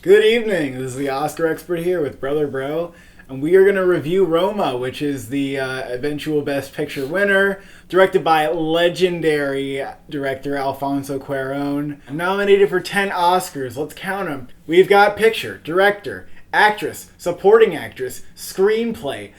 Good evening. This is the Oscar expert here with Brother Bro, and we are going to review Roma, which is the eventual Best Picture winner, directed by legendary director Alfonso Cuarón. Nominated for 10 Oscars. Let's count them. We've got picture, director, actress, supporting actress, screenplay,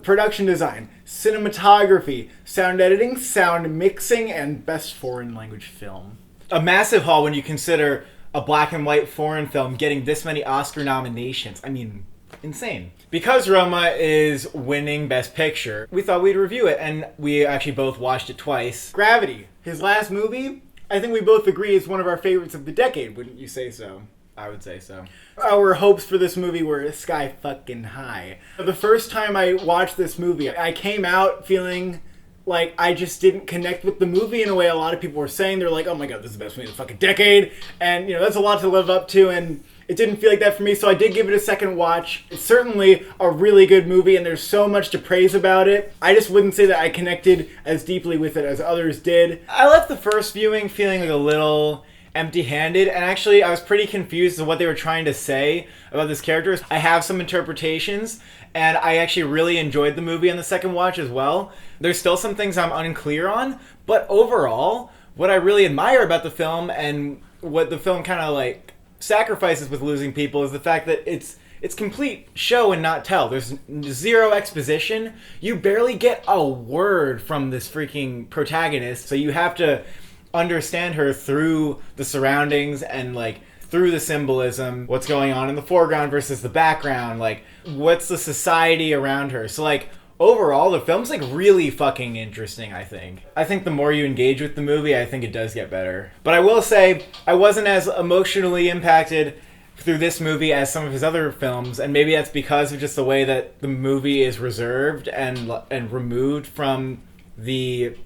production design, cinematography, sound editing, sound mixing, and best foreign language film. A massive haul when you consider a black and white foreign film getting this many Oscar nominations. I mean, insane. Because Roma is winning Best Picture, we thought we'd review it, and we actually both watched it twice. Gravity, his last movie, I think we both agree is one of our favorites of the decade, wouldn't you say so? I would say so. Our hopes for this movie were sky fucking high. The first time I watched this movie, I came out feeling like I just didn't connect with the movie in a way a lot of people were saying. They're like, oh my god, this is the best movie of the fucking decade. And, you know, that's a lot to live up to, and it didn't feel like that for me, so I did give it a second watch. It's certainly a really good movie, and there's so much to praise about it. I just wouldn't say that I connected as deeply with it as others did. I left the first viewing feeling like a little empty-handed, and actually I was pretty confused of what they were trying to say about this character. I have some interpretations, and I actually really enjoyed the movie on the second watch as well. There's still some things I'm unclear on, but overall, what I really admire about the film and what the film kind of like sacrifices with losing people is the fact that it's complete show and not tell. There's zero exposition. You barely get a word from this freaking protagonist, so you have to understand her through the surroundings and like through the symbolism, what's going on in the foreground versus the background, like what's the society around her. So like overall the film's like really fucking interesting. I think the more you engage with the movie, I think it does get better. But I will say I wasn't as emotionally impacted through this movie as some of his other films, and maybe that's because of just the way that the movie is reserved and removed from the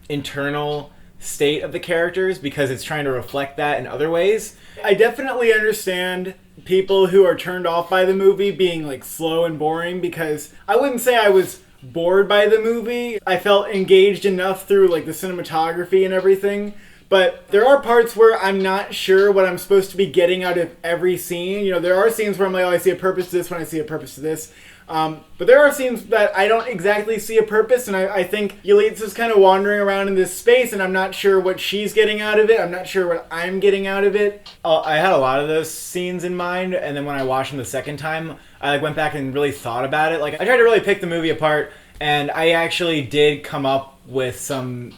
internal state of the characters, because it's trying to reflect that in other ways. I definitely understand people who are turned off by the movie being like slow and boring, because I wouldn't say I was bored by the movie. I felt engaged enough through like the cinematography and everything, but there are parts where I'm not sure what I'm supposed to be getting out of every scene. You know, there are scenes where I'm like, oh, I see a purpose to this one, I see a purpose to this. But there are scenes that I don't exactly see a purpose, and I think Yalitza's kind of wandering around in this space, and I'm not sure what she's getting out of it. I'm not sure what I'm getting out of it. I had a lot of those scenes in mind, and then when I watched them the second time, I went back and really thought about it. Like, I tried to really pick the movie apart, and I actually did come up with some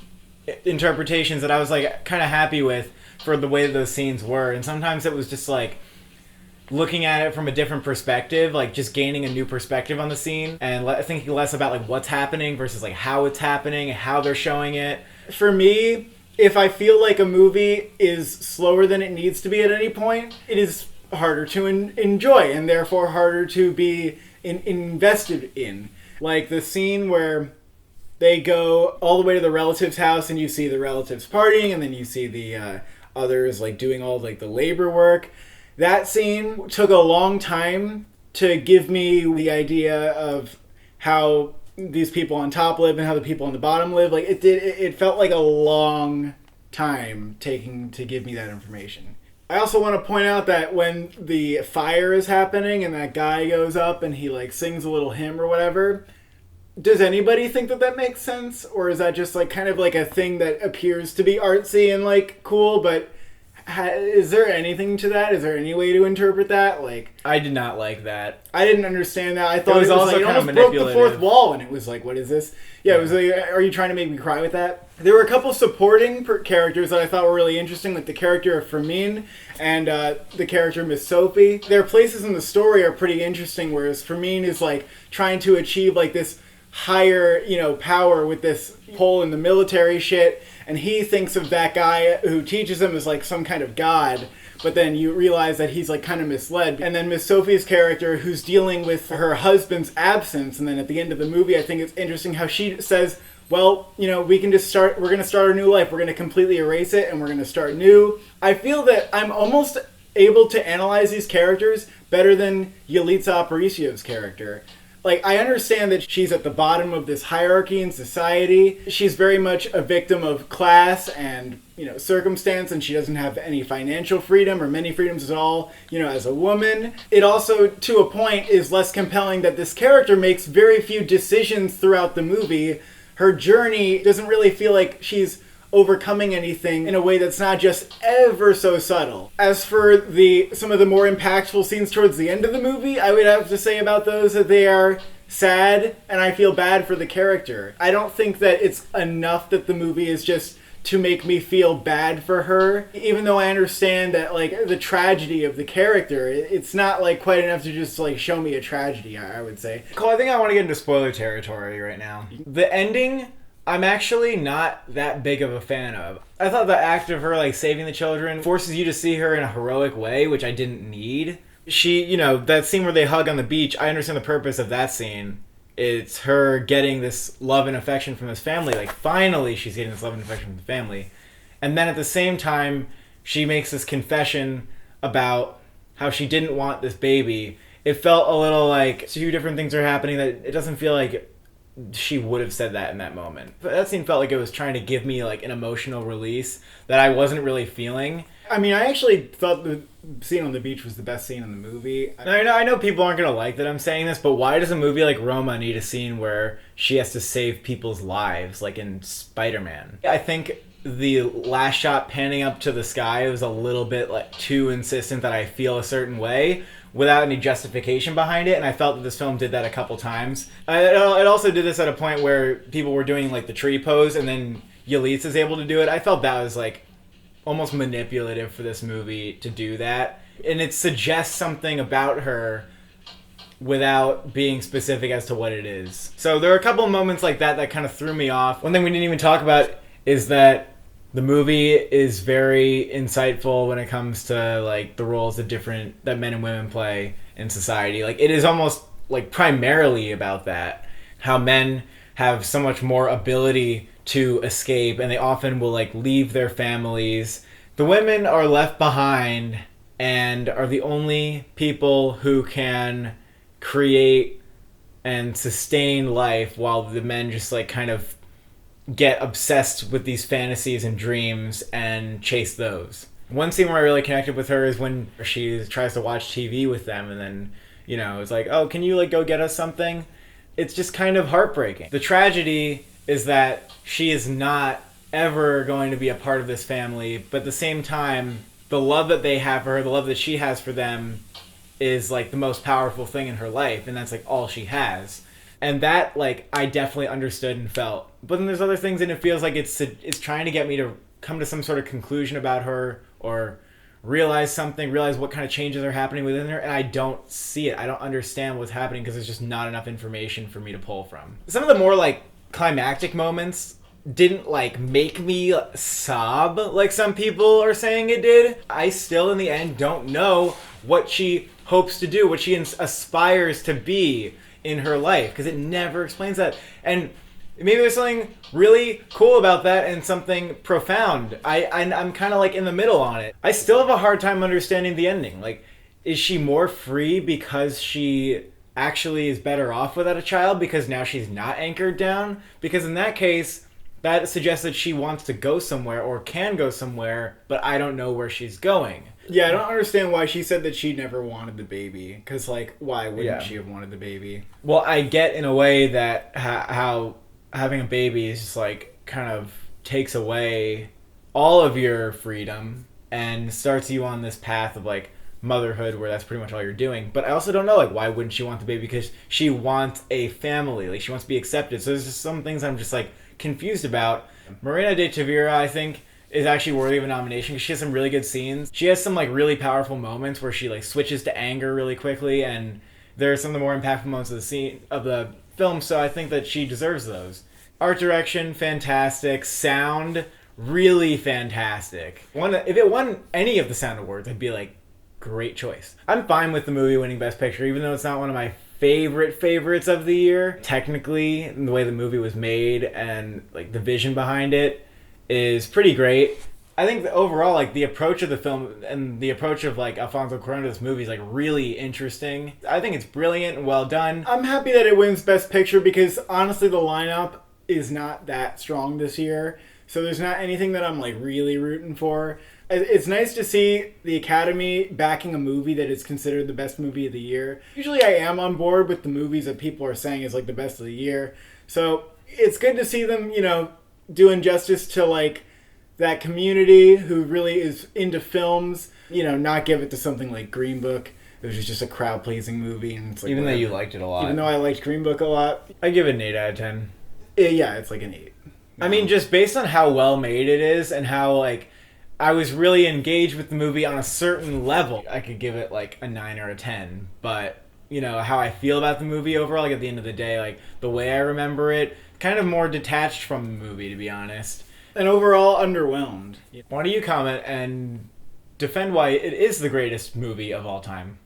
interpretations that I was like kind of happy with for the way that those scenes were. And sometimes it was just like looking at it from a different perspective, like just gaining a new perspective on the scene and thinking less about like what's happening versus like how it's happening, how they're showing it. For me, if I feel like a movie is slower than it needs to be at any point, it is harder to enjoy and therefore harder to be invested in. Like the scene where they go all the way to the relative's house and you see the relatives partying, and then you see the others like doing all like the labor work. That scene took a long time to give me the idea of how these people on top live and how the people on the bottom live. Like it felt like a long time taking to give me that information. I also want to point out that when the fire is happening and that guy goes up and he like sings a little hymn or whatever, does anybody think that that makes sense? Or is that just like kind of like a thing that appears to be artsy and like cool, but is there anything to that? Is there any way to interpret that? Like, I did not like that. I didn't understand that. I thought it was also like, kind of almost broke manipulative. the fourth wall, and it was like, what is this? Yeah, it was like, are you trying to make me cry with that? There were a couple supporting characters that I thought were really interesting, like the character of Fermin and the character Miss Sophie. Their places in the story are pretty interesting, whereas Fermin is like trying to achieve like this higher, you know, power with this pull in the military shit, and he thinks of that guy who teaches him as like some kind of god, but then you realize that he's like kind of misled. And then Miss Sophie's character, who's dealing with her husband's absence, and then at the end of the movie I think it's interesting how she says, well, you know, we're going to start a new life, we're going to completely erase it and we're going to start new. I feel that I'm almost able to analyze these characters better than Yalitza Aparicion's character. Like, I understand that she's at the bottom of this hierarchy in society. She's very much a victim of class and, circumstance, and she doesn't have any financial freedom or many freedoms at all, as a woman. It also, to a point, is less compelling that this character makes very few decisions throughout the movie. Her journey doesn't really feel like she's overcoming anything in a way that's not just ever so subtle. As for some of the more impactful scenes towards the end of the movie, I would have to say about those that they are sad, and I feel bad for the character. I don't think that it's enough that the movie is just to make me feel bad for her, even though I understand that, like, the tragedy of the character, it's not, like, quite enough to just, like, show me a tragedy, I would say. Cole, I think I want to get into spoiler territory right now. The ending, I'm actually not that big of a fan of. I thought the act of her, like, saving the children forces you to see her in a heroic way, which I didn't need. She, that scene where they hug on the beach, I understand the purpose of that scene. It's her getting this love and affection from this family. Like, finally she's getting this love and affection from the family. And then at the same time, she makes this confession about how she didn't want this baby. It felt a little like two different things are happening that it doesn't feel like she would have said that in that moment. But that scene felt like it was trying to give me, like, an emotional release that I wasn't really feeling. I mean, I actually thought the scene on the beach was the best scene in the movie. I know people aren't going to like that I'm saying this, but why does a movie like Roma need a scene where she has to save people's lives, like in Spider-Man? I think the last shot panning up to the sky was a little bit, like, too insistent that I feel a certain way without any justification behind it, and I felt that this film did that a couple times. It also did this at a point where people were doing, like, the tree pose, and then Yalitza is able to do it. I felt that was, like, almost manipulative for this movie to do that, and it suggests something about her without being specific as to what it is. So there are a couple moments like that that kind of threw me off. One thing we didn't even talk about is that the movie is very insightful when it comes to, like, the roles that men and women play in society. Like, it is almost, like, primarily about that. How men have so much more ability to escape, and they often will, like, leave their families. The women are left behind and are the only people who can create and sustain life, while the men just, like, kind of get obsessed with these fantasies and dreams and chase those. One scene where I really connected with her is when she tries to watch TV with them, and then, it's like, oh, can you, like, go get us something? It's just kind of heartbreaking. The tragedy is that she is not ever going to be a part of this family, but at the same time, the love that they have for her, the love that she has for them, is, like, the most powerful thing in her life, and that's, like, all she has. And that, like, I definitely understood and felt. But then there's other things, and it feels like it's trying to get me to come to some sort of conclusion about her, or realize what kind of changes are happening within her, and I don't see it. I don't understand what's happening because there's just not enough information for me to pull from. Some of the more, like, climactic moments didn't, like, make me sob like some people are saying it did. I still, in the end, don't know what she hopes to do, what she aspires to be in her life, because it never explains that. And maybe there's something really cool about that and something profound. I'm kind of, like, in the middle on it. I still have a hard time understanding the ending. Like, is she more free because she actually is better off without a child, because now she's not anchored down? Because in that case, that suggests that she wants to go somewhere or can go somewhere, but I don't know where she's going. Yeah, I don't understand why she said that she never wanted the baby. Because, like, why wouldn't she have wanted the baby? Well, I get in a way that how having a baby is just, like, kind of takes away all of your freedom and starts you on this path of, like, motherhood where that's pretty much all you're doing. But I also don't know, like, why wouldn't she want the baby? Because she wants a family. Like, she wants to be accepted. So there's just some things I'm just, like, confused about. Marina de Tavira, I think, is actually worthy of a nomination because she has some really good scenes. She has some, like, really powerful moments where she, like, switches to anger really quickly, and there are some of the more impactful moments of the film, so I think that she deserves those. Art direction, fantastic. Sound, really fantastic. If it won any of the Sound Awards, I'd be like, great choice. I'm fine with the movie winning Best Picture, even though it's not one of my favorites of the year. Technically, the way the movie was made and, like, the vision behind it is pretty great. I think that overall, like, the approach of the film and the approach of, like, Alfonso Cuarón to this movie is, like, really interesting. I think it's brilliant and well done. I'm happy that it wins Best Picture because honestly the lineup is not that strong this year. So there's not anything that I'm like really rooting for. It's nice to see the Academy backing a movie that is considered the best movie of the year. Usually I am on board with the movies that people are saying is like the best of the year. So it's good to see them, you know, doing justice to like that community who really is into films, you know, not give it to something like Green Book. It was just a crowd-pleasing movie. And it's like, Even whatever. though you liked it a lot. Even though I liked Green Book a lot. I give it an 8 out of 10. Yeah, it's like an 8. I mean, just based on how well made it is and how, like, I was really engaged with the movie on a certain level, I could give it, like, a 9 or a 10. But, you know, how I feel about the movie overall, like, at the end of the day, like, the way I remember it, kind of more detached from the movie, to be honest. And overall, underwhelmed. Why don't you comment and defend why it is the greatest movie of all time?